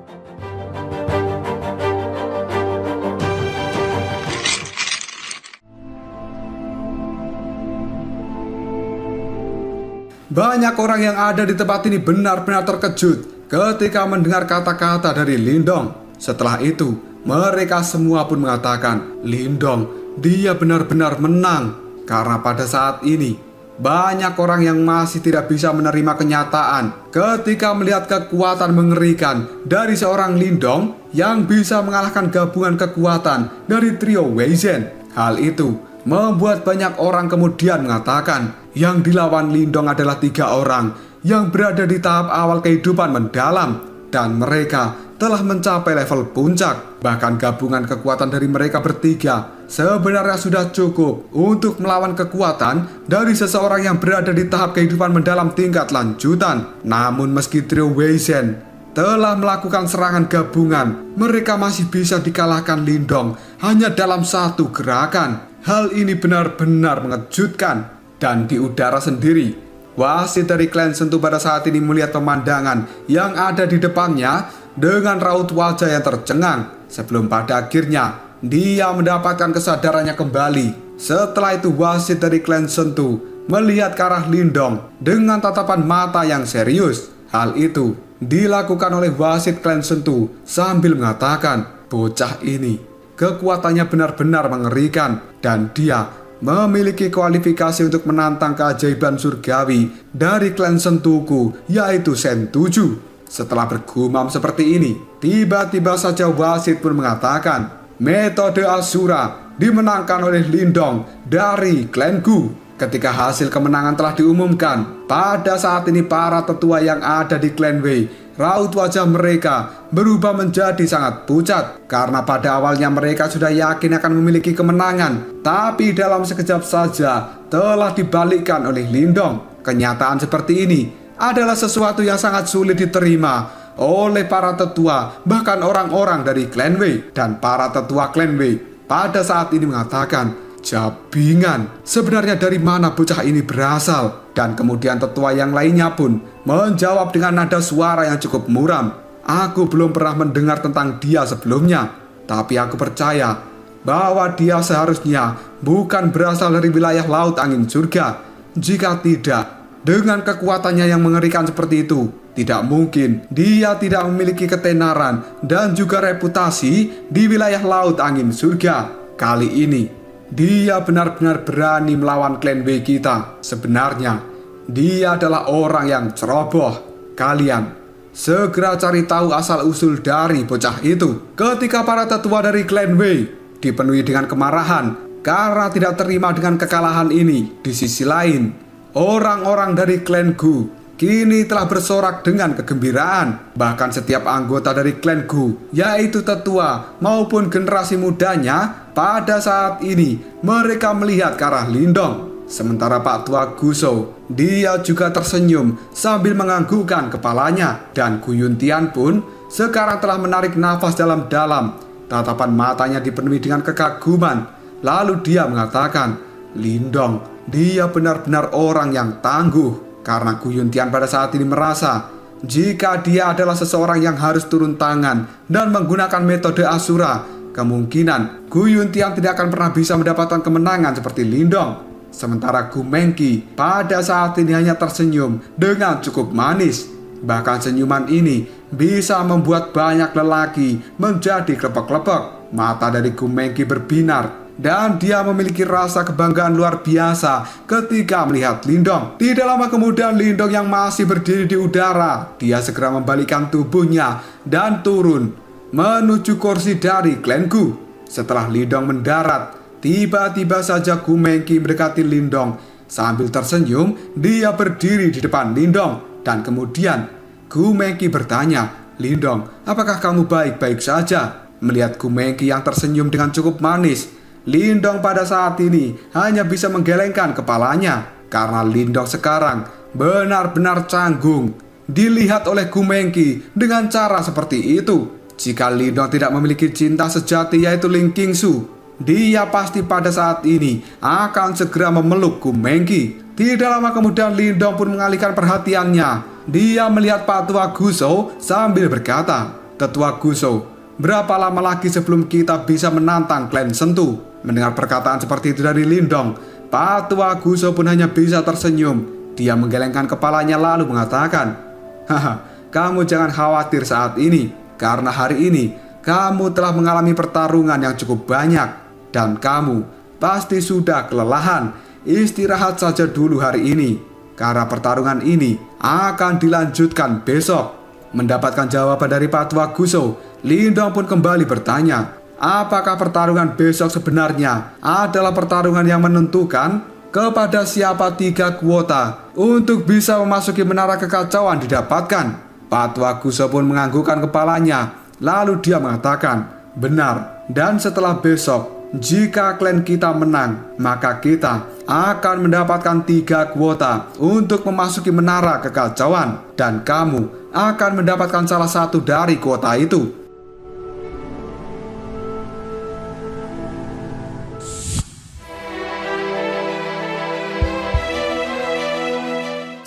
Banyak orang yang ada di tempat ini benar-benar terkejut ketika mendengar kata-kata dari Lindong. Setelah itu, mereka semua pun mengatakan, "Lindong, dia benar-benar menang." Karena pada saat ini, banyak orang yang masih tidak bisa menerima kenyataan ketika melihat kekuatan mengerikan dari seorang Lindong yang bisa mengalahkan gabungan kekuatan dari trio Wei Zhen. Hal itu membuat banyak orang kemudian mengatakan yang dilawan Lindong adalah 3 orang yang berada di tahap awal kehidupan mendalam dan mereka telah mencapai level puncak. Bahkan gabungan kekuatan dari mereka bertiga sebenarnya sudah cukup untuk melawan kekuatan dari seseorang yang berada di tahap kehidupan mendalam tingkat lanjutan. Namun meski trio Wei Zhen telah melakukan serangan gabungan, mereka masih bisa dikalahkan Lindong hanya dalam satu gerakan. Hal ini benar-benar mengejutkan. Dan di udara sendiri, wasit dari klan Sentu pada saat ini melihat pemandangan yang ada di depannya dengan raut wajah yang tercengang. Sebelum pada akhirnya dia mendapatkan kesadarannya kembali. Setelah itu wasit dari klan Sentu melihat ke arah Lindong dengan tatapan mata yang serius. Hal itu dilakukan oleh wasit klan Sentu sambil mengatakan, "Bocah ini kekuatannya benar-benar mengerikan dan dia memiliki kualifikasi untuk menantang keajaiban surgawi dari klan Sentuku, yaitu Shen 7. Setelah bergumam seperti ini, tiba-tiba saja wasit pun mengatakan, "Metode Asura dimenangkan oleh Lindong dari klan Gu." Ketika hasil kemenangan telah diumumkan, pada saat ini para tetua yang ada di klan Wei, raut wajah mereka berubah menjadi sangat pucat karena pada awalnya mereka sudah yakin akan memiliki kemenangan, tapi dalam sekejap saja telah dibalikkan oleh Lindong. Kenyataan seperti ini adalah sesuatu yang sangat sulit diterima oleh para tetua, bahkan orang-orang dari klan Wei. Dan para tetua klan Wei pada saat ini mengatakan, "Jabingan, sebenarnya dari mana bocah ini berasal?" Dan kemudian tetua yang lainnya pun menjawab dengan nada suara yang cukup muram, "Aku belum pernah mendengar tentang dia sebelumnya, tapi aku percaya bahwa dia seharusnya bukan berasal dari wilayah Laut Angin Surga. Jika tidak, dengan kekuatannya yang mengerikan seperti itu, tidak mungkin dia tidak memiliki ketenaran dan juga reputasi di wilayah Laut Angin Surga. Kali ini dia benar-benar berani melawan klan Wei kita. Sebenarnya dia adalah orang yang ceroboh. Kalian segera cari tahu asal-usul dari bocah itu." Ketika para tetua dari klan Wei dipenuhi dengan kemarahan karena tidak terima dengan kekalahan ini, di sisi lain, orang-orang dari klan Gu kini telah bersorak dengan kegembiraan. Bahkan setiap anggota dari klan Gu, yaitu tetua maupun generasi mudanya, pada saat ini mereka melihat ke arah Lindong. Sementara Pak Tua Guso, dia juga tersenyum sambil menganggukkan kepalanya. Dan Gu Yuntian pun sekarang telah menarik nafas dalam-dalam. Tatapan matanya dipenuhi dengan kekaguman. Lalu dia mengatakan, "Lindong, dia benar-benar orang yang tangguh." Karena Gu Yuntian pada saat ini merasa jika dia adalah seseorang yang harus turun tangan dan menggunakan metode Asura, kemungkinan Gu Yuntian tidak akan pernah bisa mendapatkan kemenangan seperti Lindong. Sementara Gu Mengki pada saat ini hanya tersenyum dengan cukup manis. Bahkan senyuman ini bisa membuat banyak lelaki menjadi klepek-klepek. Mata dari Gu Mengki berbinar dan dia memiliki rasa kebanggaan luar biasa ketika melihat Lindong. Tidak lama kemudian Lindong yang masih berdiri di udara, dia segera membalikkan tubuhnya dan turun menuju kursi dari klan Gu. Setelah Lindong mendarat, tiba-tiba saja Gu Mengki mendekati Lindong. Sambil tersenyum, dia berdiri di depan Lindong. Dan kemudian Gu Mengki bertanya, "Lindong, apakah kamu baik-baik saja?" Melihat Gu Mengki yang tersenyum dengan cukup manis, Lindong pada saat ini hanya bisa menggelengkan kepalanya karena Lindong sekarang benar-benar canggung dilihat oleh Gu Mengki dengan cara seperti itu. Jika Lindong tidak memiliki cinta sejati yaitu Ling Qingsu, dia pasti pada saat ini akan segera memeluk Gu Mengki. Tidak lama kemudian Lindong pun mengalihkan perhatiannya. Dia melihat Pak Tua Guso sambil berkata, "Tetua Guso, berapa lama lagi sebelum kita bisa menantang klan Sentu?" Mendengar perkataan seperti itu dari Lindong, Pak Tua Guso pun hanya bisa tersenyum. Dia menggelengkan kepalanya lalu mengatakan, "Haha, kamu jangan khawatir saat ini, karena hari ini kamu telah mengalami pertarungan yang cukup banyak, dan kamu pasti sudah kelelahan. Istirahat saja dulu hari ini, karena pertarungan ini akan dilanjutkan besok." Mendapatkan jawaban dari Pak Tua Guso, Lindong pun kembali bertanya, apakah pertarungan besok sebenarnya adalah pertarungan yang menentukan kepada siapa 3 kuota untuk bisa memasuki menara kekacauan didapatkan? Pak Tua Guso pun menganggukkan kepalanya, lalu dia mengatakan, "Benar, dan setelah besok, jika klan kita menang, maka kita akan mendapatkan 3 kuota untuk memasuki menara kekacauan, dan kamu akan mendapatkan salah satu dari kuota itu."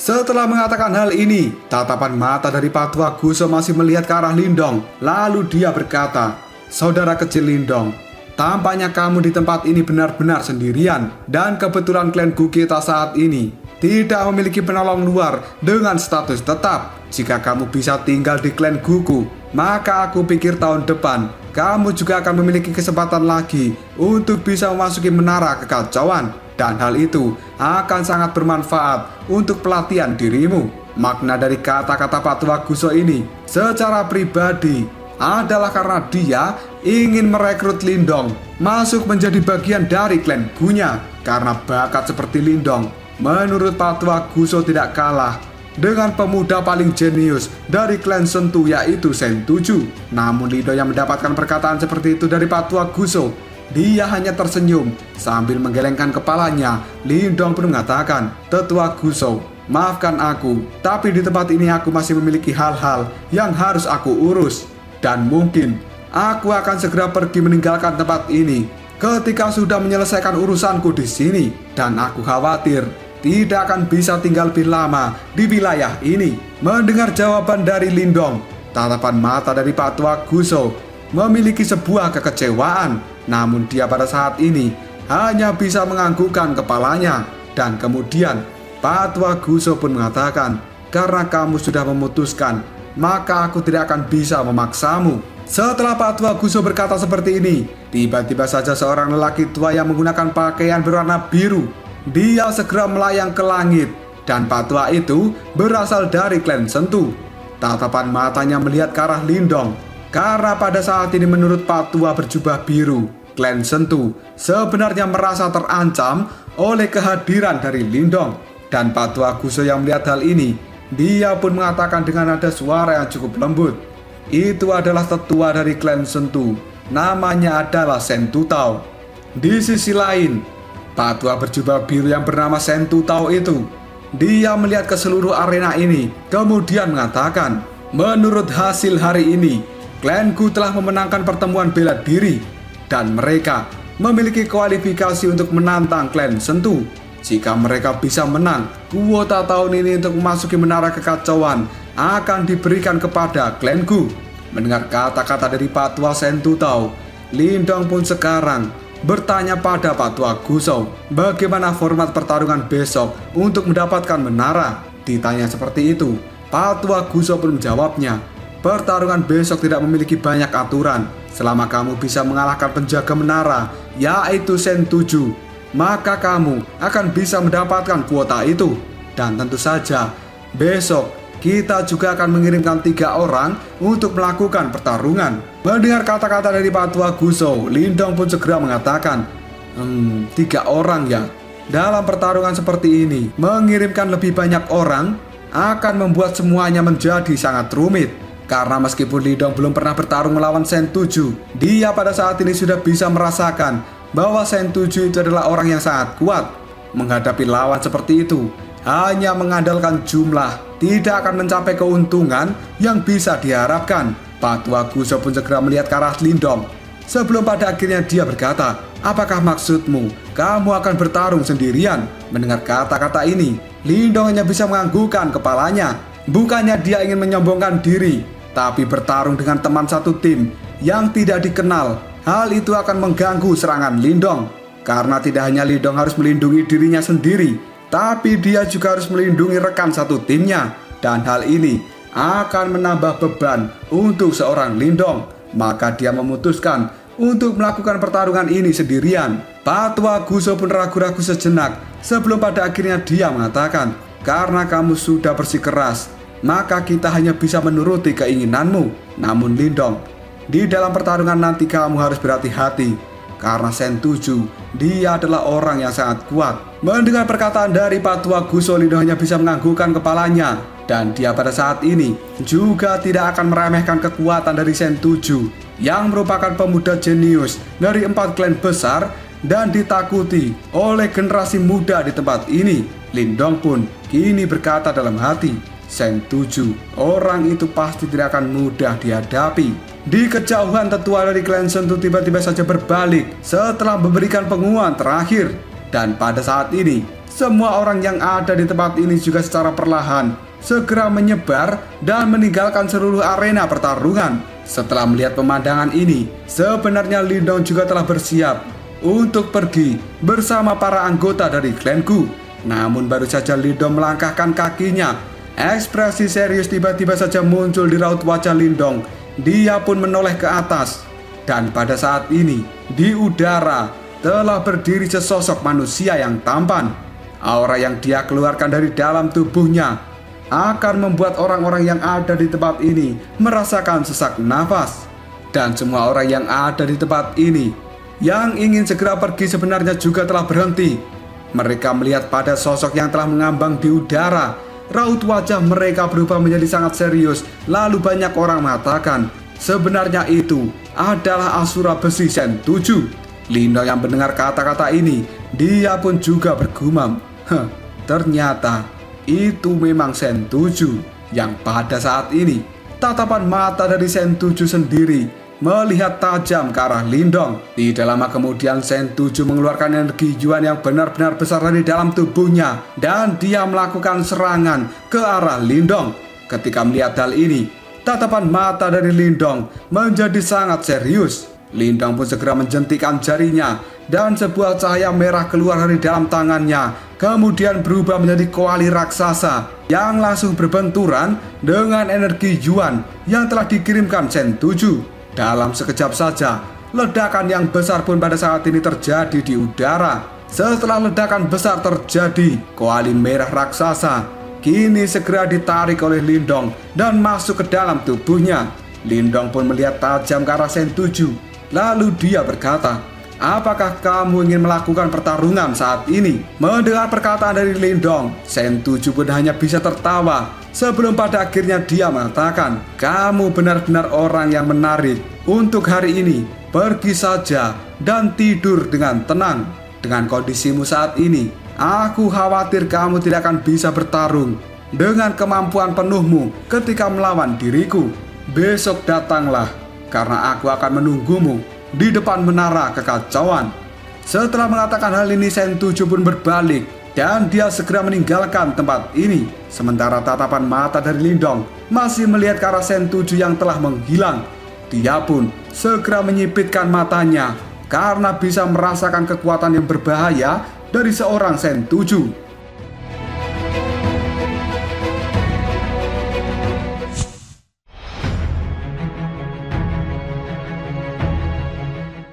Setelah mengatakan hal ini, tatapan mata dari Pak Tua Guso masih melihat ke arah Lindong. Lalu dia berkata, "Saudara kecil Lindong, tampaknya kamu di tempat ini benar-benar sendirian, dan kebetulan klan Gu kita saat ini tidak memiliki penolong luar dengan status tetap. Jika kamu bisa tinggal di klan Guku, maka aku pikir tahun depan kamu juga akan memiliki kesempatan lagi untuk bisa memasuki menara kekacauan, dan hal itu akan sangat bermanfaat untuk pelatihan dirimu." Makna dari kata-kata Pak Tua Guso ini secara pribadi adalah karena dia ingin merekrut Lindong masuk menjadi bagian dari klan Gunya. Karena bakat seperti Lindong, menurut Pak Tua Guso tidak kalah dengan pemuda paling jenius dari klan Sentu yaitu Sen 7. Namun Lindong yang mendapatkan perkataan seperti itu dari Pak Tua Guso, dia hanya tersenyum sambil menggelengkan kepalanya. Lindong pun mengatakan, "Tetua Guso, maafkan aku, tapi di tempat ini aku masih memiliki hal-hal yang harus aku urus. Dan mungkin aku akan segera pergi meninggalkan tempat ini ketika sudah menyelesaikan urusanku di sini. Dan aku khawatir tidak akan bisa tinggal lebih lama di wilayah ini." Mendengar jawaban dari Lindong, tatapan mata dari Pak Tua Guso memiliki sebuah kekecewaan. Namun dia pada saat ini hanya bisa menganggukkan kepalanya. Dan kemudian Pak Tua Guso pun mengatakan, "Karena kamu sudah memutuskan, maka aku tidak akan bisa memaksamu." Setelah Pak Tua Guso berkata seperti ini, tiba-tiba saja seorang lelaki tua yang menggunakan pakaian berwarna biru, dia segera melayang ke langit. Dan Pak Tua itu berasal dari klan Sentu. Tatapan matanya melihat ke arah Lindong, karena pada saat ini menurut Pak Tua berjubah biru, klan Sentu sebenarnya merasa terancam oleh kehadiran dari Lindong. Dan Pak Tua Guso yang melihat hal ini, dia pun mengatakan dengan nada suara yang cukup lembut, "Itu adalah tetua dari klan Sentu, namanya adalah Sen Tutao." Di sisi lain, Pak Tua berjubah biru yang bernama Sen Tutao itu, dia melihat ke seluruh arena ini, kemudian mengatakan, "Menurut hasil hari ini, klanku telah memenangkan pertemuan bela diri, dan mereka memiliki kualifikasi untuk menantang klan Sentu. Jika mereka bisa menang, kuota tahun ini untuk memasuki menara kekacauan akan diberikan kepada klanku." Mendengar kata-kata dari Pak Tua Sen Tutao, Lindong pun sekarang bertanya pada Pak Tua Guso, bagaimana format pertarungan besok untuk mendapatkan menara. Ditanya seperti itu, Pak Tua Guso pun menjawabnya, "Pertarungan besok tidak memiliki banyak aturan. Selama kamu bisa mengalahkan penjaga menara, yaitu Sen 7, maka kamu akan bisa mendapatkan kuota itu. Dan tentu saja, besok kita juga akan mengirimkan 3 orang untuk melakukan pertarungan." Mendengar kata-kata dari Pak Tua Guso, Lindong pun segera mengatakan, 3 orang ya? Dalam pertarungan seperti ini, mengirimkan lebih banyak orang akan membuat semuanya menjadi sangat rumit. Karena meskipun Lindong belum pernah bertarung melawan Sen Tuju, dia pada saat ini sudah bisa merasakan bahwa Sen Tuju itu adalah orang yang sangat kuat. Menghadapi lawan seperti itu, hanya mengandalkan jumlah tidak akan mencapai keuntungan yang bisa diharapkan. Patua Guso pun segera melihat ke arah Lindong. Sebelum pada akhirnya dia berkata, "Apakah maksudmu kamu akan bertarung sendirian?" Mendengar kata-kata ini, Lindong hanya bisa menganggukkan kepalanya. Bukannya dia ingin menyombongkan diri, tapi bertarung dengan teman satu tim yang tidak dikenal, hal itu akan mengganggu serangan Lindong. Karena tidak hanya Lindong harus melindungi dirinya sendiri, tapi dia juga harus melindungi rekan satu timnya. Dan hal ini akan menambah beban untuk seorang Lindong. Maka dia memutuskan untuk melakukan pertarungan ini sendirian. Patua Guso pun ragu-ragu sejenak sebelum pada akhirnya dia mengatakan, "Karena kamu sudah bersikeras, maka kita hanya bisa menuruti keinginanmu. Namun Lindong, di dalam pertarungan nanti kamu harus berhati-hati. Karena Sen Tuju, dia adalah orang yang sangat kuat." Mendengar perkataan dari Patua Guso, Lindong hanya bisa menganggukkan kepalanya. Dan dia pada saat ini juga tidak akan meremehkan kekuatan dari Sen Tuju, yang merupakan pemuda jenius dari 4 klan besar dan ditakuti oleh generasi muda di tempat ini. Lindong pun kini berkata dalam hati, Sen Tuju, orang itu pasti tidak akan mudah dihadapi. Di kejauhan, tetua dari klan Sentu tiba-tiba saja berbalik setelah memberikan pengumuman terakhir. Dan pada saat ini, semua orang yang ada di tempat ini juga secara perlahan segera menyebar dan meninggalkan seluruh arena pertarungan. Setelah melihat pemandangan ini, sebenarnya Lindong juga telah bersiap untuk pergi bersama para anggota dari klanku. Namun baru saja Lindong melangkahkan kakinya, ekspresi serius tiba-tiba saja muncul di raut wajah Lindong. Dia pun menoleh ke atas. Dan pada saat ini, di udara telah berdiri sesosok manusia yang tampan. Aura yang dia keluarkan dari dalam tubuhnya akan membuat orang-orang yang ada di tempat ini merasakan sesak nafas. Dan semua orang yang ada di tempat ini yang ingin segera pergi sebenarnya juga telah berhenti. Mereka melihat pada sosok yang telah mengambang di udara. Raut wajah mereka berubah menjadi sangat serius. Lalu banyak orang mengatakan, sebenarnya itu adalah Asura Besi Sen Tuju. Lindong yang mendengar kata-kata ini, dia pun juga bergumam, ternyata itu memang Sen Tuju. Yang pada saat ini, tatapan mata dari Sen Tuju sendiri melihat tajam ke arah Lindong. Tidak lama kemudian Sen Tuju mengeluarkan energi Yuan yang benar-benar besar dari dalam tubuhnya, dan dia melakukan serangan ke arah Lindong. Ketika melihat hal ini, tatapan mata dari Lindong menjadi sangat serius. Lindong pun segera menjentikan jarinya, dan sebuah cahaya merah keluar dari dalam tangannya, kemudian berubah menjadi koali raksasa yang langsung berbenturan dengan energi Yuan yang telah dikirimkan Sen Tuju. Dalam sekejap saja, ledakan yang besar pun pada saat ini terjadi di udara. Setelah ledakan besar terjadi, koali merah raksasa kini segera ditarik oleh Lindong dan masuk ke dalam tubuhnya. Lindong pun melihat tajam ke arah Sen Tuju. Lalu dia berkata, "Apakah kamu ingin melakukan pertarungan saat ini?" Mendengar perkataan dari Lindong, Sen Tuju pun hanya bisa tertawa. Sebelum pada akhirnya dia mengatakan, "Kamu benar-benar orang yang menarik. Untuk hari ini, pergi saja dan tidur dengan tenang. Dengan kondisimu saat ini, aku khawatir kamu tidak akan bisa bertarung dengan kemampuan penuhmu ketika melawan diriku. Besok datanglah, karena aku akan menunggumu di depan menara kekacauan." Setelah mengatakan hal ini, Sen Tuju pun berbalik dan dia segera meninggalkan tempat ini. Sementara tatapan mata dari Lindong masih melihat ke arah Sen Tuju yang telah menghilang. Dia pun segera menyipitkan matanya karena bisa merasakan kekuatan yang berbahaya dari seorang Sen Tuju.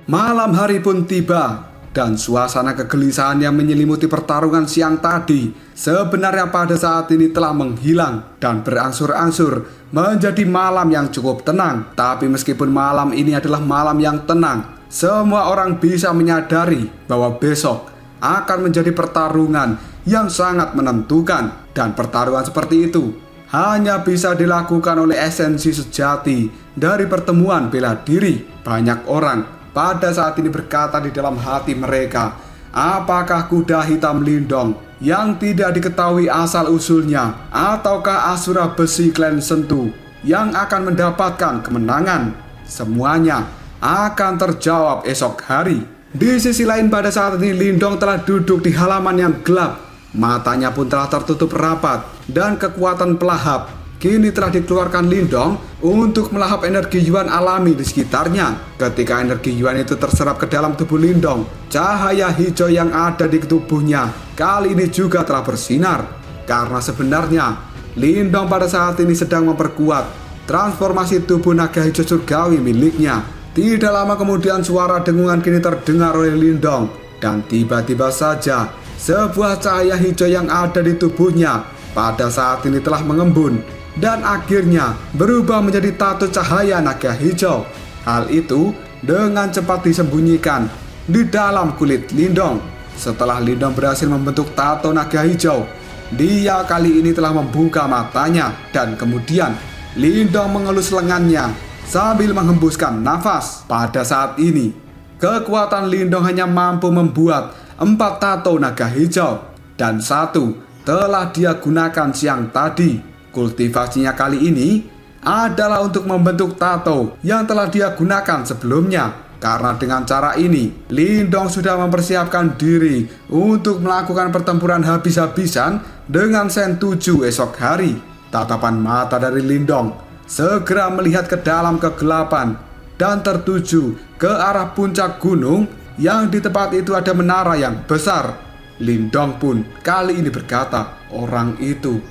Malam hari pun tiba, dan suasana kegelisahan yang menyelimuti pertarungan siang tadi sebenarnya pada saat ini telah menghilang dan berangsur-angsur menjadi malam yang cukup tenang. Tapi meskipun malam ini adalah malam yang tenang, semua orang bisa menyadari bahwa besok akan menjadi pertarungan yang sangat menentukan. Dan pertarungan seperti itu hanya bisa dilakukan oleh esensi sejati dari pertemuan bela diri. Banyak orang pada saat ini berkata di dalam hati mereka, apakah kuda hitam Lindong yang tidak diketahui asal-usulnya, ataukah Asura Besi Klan Sentu yang akan mendapatkan kemenangan? Semuanya akan terjawab esok hari. Di sisi lain, pada saat ini Lindong telah duduk di halaman yang gelap. Matanya pun telah tertutup rapat dan kekuatan pelahap kini telah dikeluarkan Lindong untuk melahap energi Yuan alami di sekitarnya. Ketika energi Yuan itu terserap ke dalam tubuh Lindong, cahaya hijau yang ada di tubuhnya kali ini juga telah bersinar. Karena sebenarnya Lindong pada saat ini sedang memperkuat transformasi tubuh naga hijau surgawi miliknya. Tidak lama kemudian suara dengungan kini terdengar oleh Lindong, dan tiba-tiba saja sebuah cahaya hijau yang ada di tubuhnya pada saat ini telah mengembun dan akhirnya berubah menjadi tato cahaya naga hijau. Hal itu dengan cepat disembunyikan di dalam kulit Lindong. Setelah Lindong berhasil membentuk tato naga hijau, dia kali ini telah membuka matanya dan kemudian Lindong mengelus lengannya sambil menghembuskan nafas. Pada saat ini kekuatan Lindong hanya mampu membuat 4 tato naga hijau dan 1 telah dia gunakan siang tadi. Kultivasinya kali ini adalah untuk membentuk tato yang telah dia gunakan sebelumnya. Karena dengan cara ini Lindong sudah mempersiapkan diri untuk melakukan pertempuran habis-habisan dengan Sen 7 esok hari. Tatapan mata dari Lindong segera melihat ke dalam kegelapan dan tertuju ke arah puncak gunung yang di tempat itu ada menara yang besar. Lindong pun kali ini berkata, orang itu,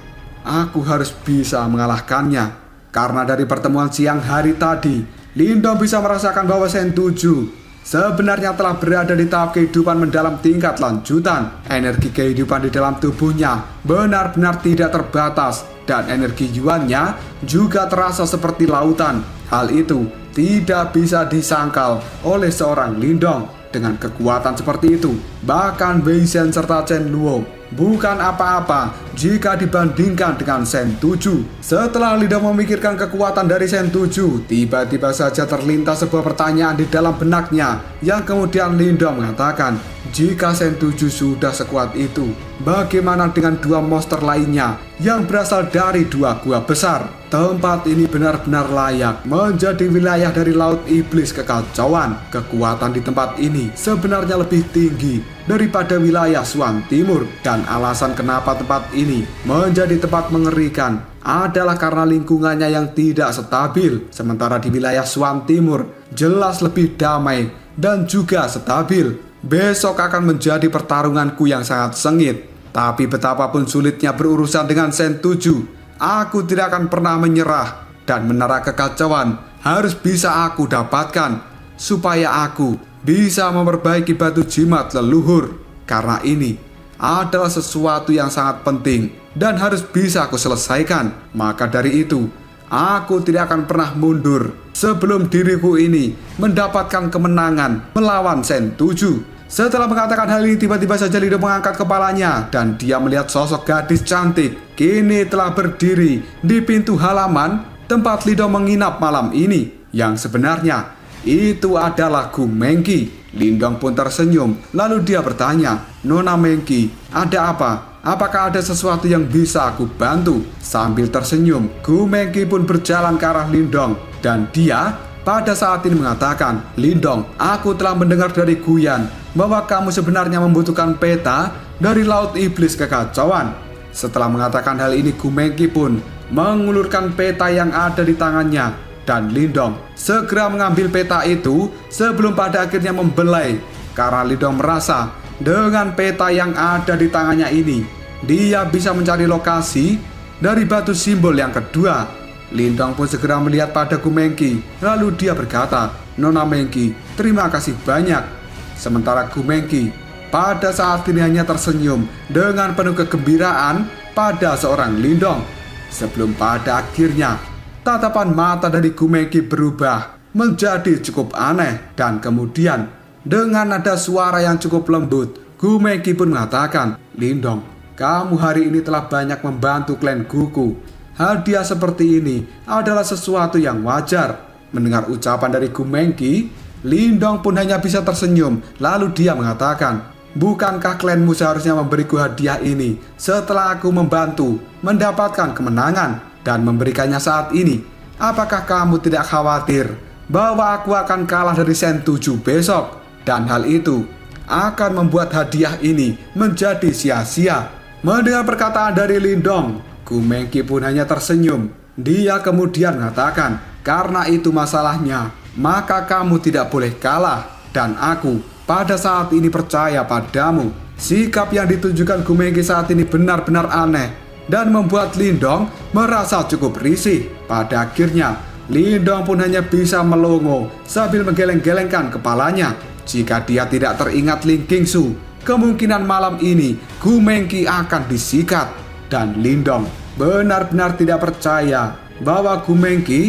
aku harus bisa mengalahkannya. Karena dari pertemuan siang hari tadi, Lindong bisa merasakan bahwa Sen 7 sebenarnya telah berada di tahap kehidupan mendalam tingkat lanjutan. Energi kehidupan di dalam tubuhnya benar-benar tidak terbatas dan energi Yuannya juga terasa seperti lautan. Hal itu tidak bisa disangkal oleh seorang Lindong. Dengan kekuatan seperti itu, bahkan Wei Shen serta Chen Luo bukan apa-apa jika dibandingkan dengan Sen 7. Setelah Lindong memikirkan kekuatan dari Sen 7, tiba-tiba saja terlintas sebuah pertanyaan di dalam benaknya, yang kemudian Lindong mengatakan, jika Sen 7 sudah sekuat itu, bagaimana dengan 2 monster lainnya yang berasal dari 2 gua besar? Tempat ini benar-benar layak menjadi wilayah dari Laut Iblis Kekacauan. Kekuatan di tempat ini sebenarnya lebih tinggi daripada wilayah Swan Timur. Dan alasan kenapa tempat ini menjadi tempat mengerikan adalah karena lingkungannya yang tidak stabil. Sementara di wilayah Swan Timur jelas lebih damai dan juga stabil. Besok akan menjadi pertarunganku yang sangat sengit. Tapi betapapun sulitnya berurusan dengan Sen 7, aku tidak akan pernah menyerah, dan menara kekacauan harus bisa aku dapatkan supaya aku bisa memperbaiki batu jimat leluhur. Karena ini adalah sesuatu yang sangat penting dan harus bisa aku selesaikan. Maka dari itu, aku tidak akan pernah mundur sebelum diriku ini mendapatkan kemenangan melawan Sen 7. Setelah mengatakan hal ini, tiba-tiba saja Lindong mengangkat kepalanya dan dia melihat sosok gadis cantik kini telah berdiri di pintu halaman tempat Lindong menginap malam ini. Yang sebenarnya itu adalah Gu Mengqi. Lindong pun tersenyum, lalu dia bertanya, Nona Mengqi, ada apa? Apakah ada sesuatu yang bisa aku bantu? Sambil tersenyum, Gu Mengqi pun berjalan ke arah Lindong dan dia pada saat ini mengatakan, Lindong, aku telah mendengar dari Guyan bahwa kamu sebenarnya membutuhkan peta dari Laut Iblis Kekacauan. Setelah mengatakan hal ini, Gu Mengqi pun mengulurkan peta yang ada di tangannya, dan Lindong segera mengambil peta itu sebelum pada akhirnya membelai. Karena Lindong merasa dengan peta yang ada di tangannya ini, dia bisa mencari lokasi dari batu simbol yang kedua. Lindong pun segera melihat pada Gu Mengqi, lalu dia berkata, Nona Mengqi, terima kasih banyak. Sementara Gu Mengqi pada saat ini hanya tersenyum dengan penuh kegembiraan pada seorang Lindong. Sebelum pada akhirnya tatapan mata dari Gu Mengqi berubah menjadi cukup aneh, dan kemudian dengan nada suara yang cukup lembut, Gu Mengqi pun mengatakan, Lindong, kamu hari ini telah banyak membantu klan Guku. hadiah seperti ini adalah sesuatu yang wajar. Mendengar ucapan dari Gu Mengki, Lindong pun hanya bisa tersenyum. Lalu dia mengatakan, "Bukankah klanmu seharusnya memberiku hadiah ini setelah aku membantu mendapatkan kemenangan dan memberikannya saat ini? Apakah kamu tidak khawatir bahwa aku akan kalah dari Sen 7 besok? Dan hal itu akan membuat hadiah ini menjadi sia-sia." Mendengar perkataan dari Lindong, Gu Mengki pun hanya tersenyum. Dia kemudian mengatakan, "Karena itu masalahnya, maka kamu tidak boleh kalah. Dan aku pada saat ini percaya padamu." Sikap yang ditunjukkan Gu Mengki saat ini benar-benar aneh dan membuat Lindong merasa cukup risih. Pada akhirnya, Lindong pun hanya bisa melongo sambil menggeleng-gelengkan kepalanya. Jika dia tidak teringat Ling Qingsu, kemungkinan malam ini Gu Mengki akan disikat. Dan Lindong benar-benar tidak percaya bahwa Gu Mengki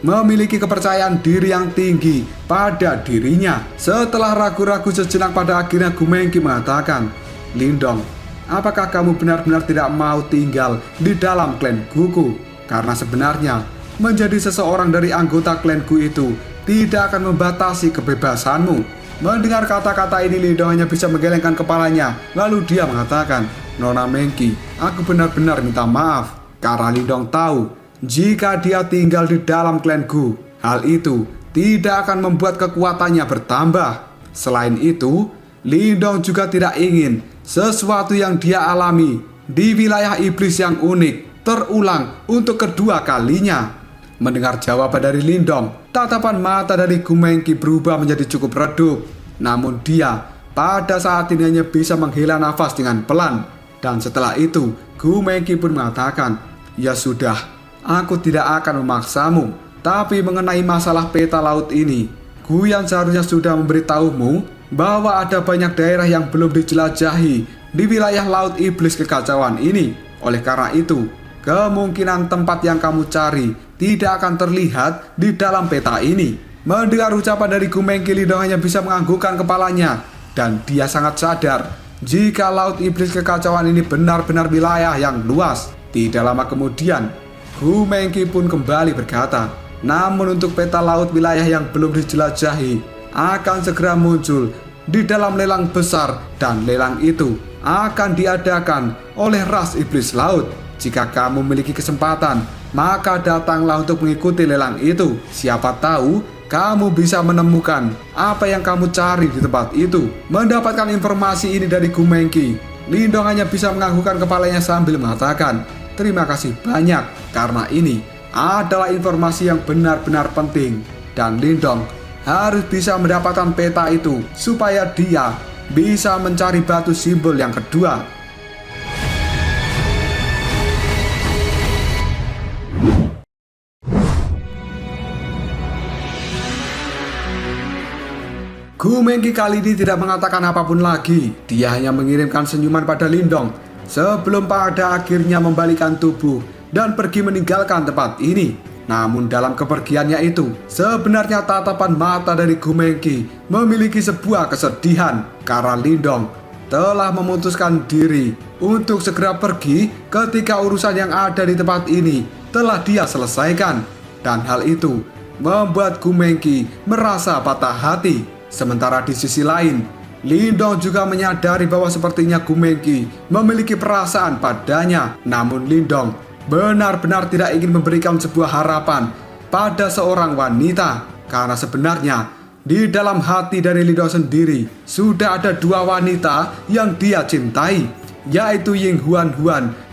memiliki kepercayaan diri yang tinggi pada dirinya. Setelah ragu-ragu sejenak, pada akhirnya Gu Mengki mengatakan, "Lindong, apakah kamu benar-benar tidak mau tinggal di dalam klan Guku? Karena sebenarnya menjadi seseorang dari anggota klan Gu itu tidak akan membatasi kebebasanmu." Mendengar kata-kata ini, Lindong hanya bisa menggelengkan kepalanya. Lalu dia mengatakan, "Nona Mengki, aku benar-benar minta maaf." Karena Lindong tahu, jika dia tinggal di dalam klan Gu, hal itu tidak akan membuat kekuatannya bertambah. Selain itu, Lindong juga tidak ingin sesuatu yang dia alami di wilayah iblis yang unik terulang untuk kedua kalinya. Mendengar jawaban dari Lindong, tatapan mata dari Gu Mengki berubah menjadi cukup redup. Namun dia pada saat ini hanya bisa menghela nafas dengan pelan. Dan setelah itu, Gu Mengki pun mengatakan, "Ya sudah, aku tidak akan memaksamu. Tapi mengenai masalah peta laut ini, Guyan seharusnya sudah memberitahumu bahwa ada banyak daerah yang belum dijelajahi di wilayah laut iblis kekacauan ini. Oleh karena itu, kemungkinan tempat yang kamu cari tidak akan terlihat di dalam peta ini." Mendengar ucapan dari Gu Mengki, Lindong hanya bisa menganggukkan kepalanya. Dan dia sangat sadar jika laut iblis kekacauan ini benar-benar wilayah yang luas. Tidak lama kemudian, Gu Mengki pun kembali berkata, "Namun untuk peta laut wilayah yang belum dijelajahi akan segera muncul di dalam lelang besar, dan lelang itu akan diadakan oleh ras iblis laut. Jika kamu memiliki kesempatan, maka datanglah untuk mengikuti lelang itu. Siapa tahu kamu bisa menemukan apa yang kamu cari di tempat itu." Mendapatkan informasi ini dari Gu Mengki, Lindong hanya bisa menganggukkan kepalanya sambil mengatakan, "Terima kasih banyak, karena ini adalah informasi yang benar-benar penting." Dan Lindong harus bisa mendapatkan peta itu supaya dia bisa mencari batu simbol yang kedua. Gu Mengki kali ini tidak mengatakan apapun lagi. Dia hanya mengirimkan senyuman pada Lindong sebelum pada akhirnya membalikan tubuh dan pergi meninggalkan tempat ini. Namun dalam kepergiannya itu, sebenarnya tatapan mata dari Gu Mengki memiliki sebuah kesedihan karena Lindong telah memutuskan diri untuk segera pergi ketika urusan yang ada di tempat ini telah dia selesaikan. Dan hal itu membuat Gu Mengki merasa patah hati. Sementara di sisi lain, Lindong juga menyadari bahwa sepertinya Gu Mengki memiliki perasaan padanya. Namun Lindong benar-benar tidak ingin memberikan sebuah harapan pada seorang wanita. Karena sebenarnya di dalam hati dari Lindong sendiri sudah ada dua wanita yang dia cintai, yaitu Ying Huan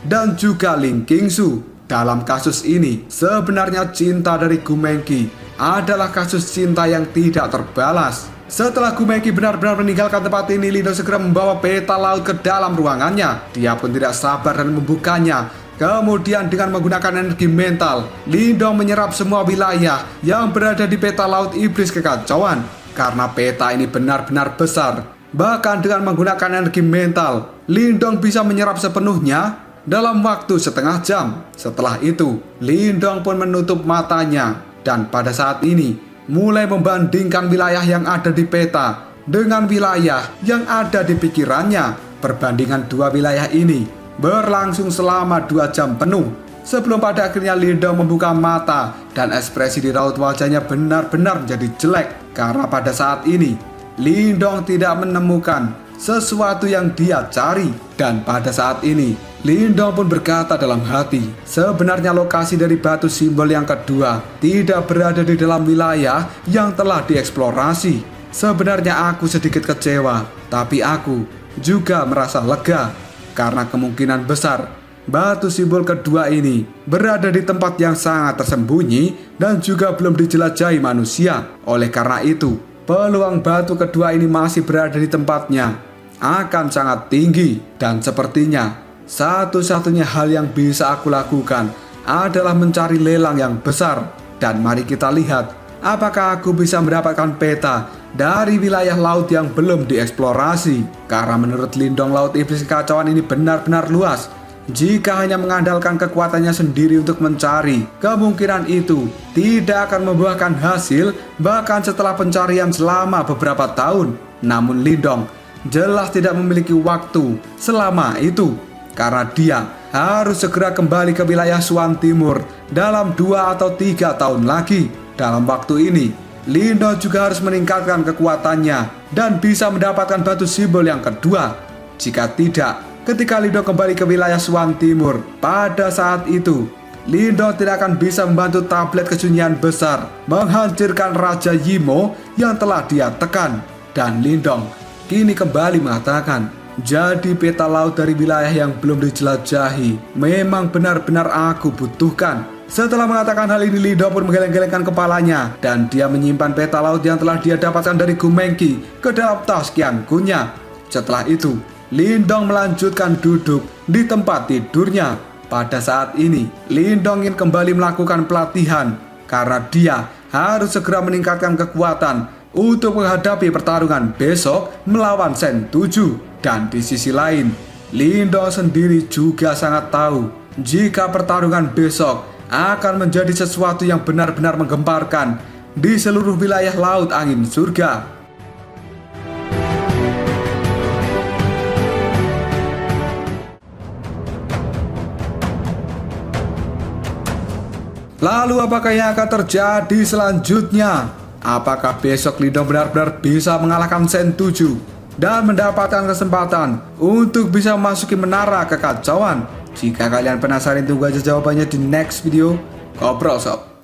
dan juga Ling Qingsu. Dalam kasus ini, sebenarnya cinta dari Gu Mengki adalah kasus cinta yang tidak terbalas. Setelah Gu Mengki benar-benar meninggalkan tempat ini, Lindong segera membawa peta laut ke dalam ruangannya. Dia pun tidak sabar dan membukanya. Kemudian dengan menggunakan energi mental, Lindong menyerap semua wilayah yang berada di peta laut iblis kekacauan. Karena peta ini benar-benar besar, bahkan dengan menggunakan energi mental, Lindong bisa menyerap sepenuhnya dalam waktu setengah jam. Setelah itu, Lindong pun menutup matanya. Dan pada saat ini mulai membandingkan wilayah yang ada di peta dengan wilayah yang ada di pikirannya. Perbandingan dua wilayah ini berlangsung selama 2 jam penuh. Sebelum pada akhirnya Lindong membuka mata dan ekspresi di raut wajahnya benar-benar menjadi jelek. Karena pada saat ini Lindong tidak menemukan sesuatu yang dia cari. Dan pada saat ini Lindong pun berkata dalam hati, sebenarnya lokasi dari batu simbol yang kedua tidak berada di dalam wilayah yang telah dieksplorasi. Sebenarnya aku sedikit kecewa, tapi aku juga merasa lega karena kemungkinan besar batu simbol kedua ini berada di tempat yang sangat tersembunyi dan juga belum dijelajahi manusia. Oleh karena itu, peluang batu kedua ini masih berada di tempatnya akan sangat tinggi. Dan sepertinya satu-satunya hal yang bisa aku lakukan adalah mencari lelang yang besar. Dan mari kita lihat apakah aku bisa mendapatkan peta dari wilayah laut yang belum dieksplorasi. Karena menurut Lindong, laut iblis kekacauan ini benar-benar luas. Jika hanya mengandalkan kekuatannya sendiri untuk mencari, kemungkinan itu tidak akan membuahkan hasil bahkan setelah pencarian selama beberapa tahun. Namun Lindong jelas tidak memiliki waktu selama itu, karena dia harus segera kembali ke wilayah Swan Timur dalam 2 atau 3 tahun lagi. Dalam waktu ini, Lindong juga harus meningkatkan kekuatannya dan bisa mendapatkan batu simbol yang kedua. Jika tidak, ketika Lindong kembali ke wilayah Swan Timur, pada saat itu Lindong tidak akan bisa membantu tablet kesunyian besar menghancurkan Raja Yimo yang telah dia tekan. Dan Lindong kini kembali mengatakan, jadi peta laut dari wilayah yang belum dijelajahi memang benar-benar aku butuhkan. Setelah mengatakan hal ini, Lindong pun menggeleng-gelengkan kepalanya dan dia menyimpan peta laut yang telah dia dapatkan dari Gumengki ke dalam tas Qiangunnya. Setelah itu, Lindong melanjutkan duduk di tempat tidurnya. Pada saat ini, Lindong ingin kembali melakukan pelatihan karena dia harus segera meningkatkan kekuatan untuk menghadapi pertarungan besok melawan Sen 7. Dan di sisi lain, Lindong sendiri juga sangat tahu jika pertarungan besok akan menjadi sesuatu yang benar-benar menggemparkan di seluruh wilayah Laut Angin Surga. Lalu apakah yang akan terjadi selanjutnya? Apakah besok Lindong benar-benar bisa mengalahkan Sen 7 dan mendapatkan kesempatan untuk bisa memasuki menara kekacauan? Jika kalian penasaran, tunggu aja jawabannya di next video. Ngobrol sob.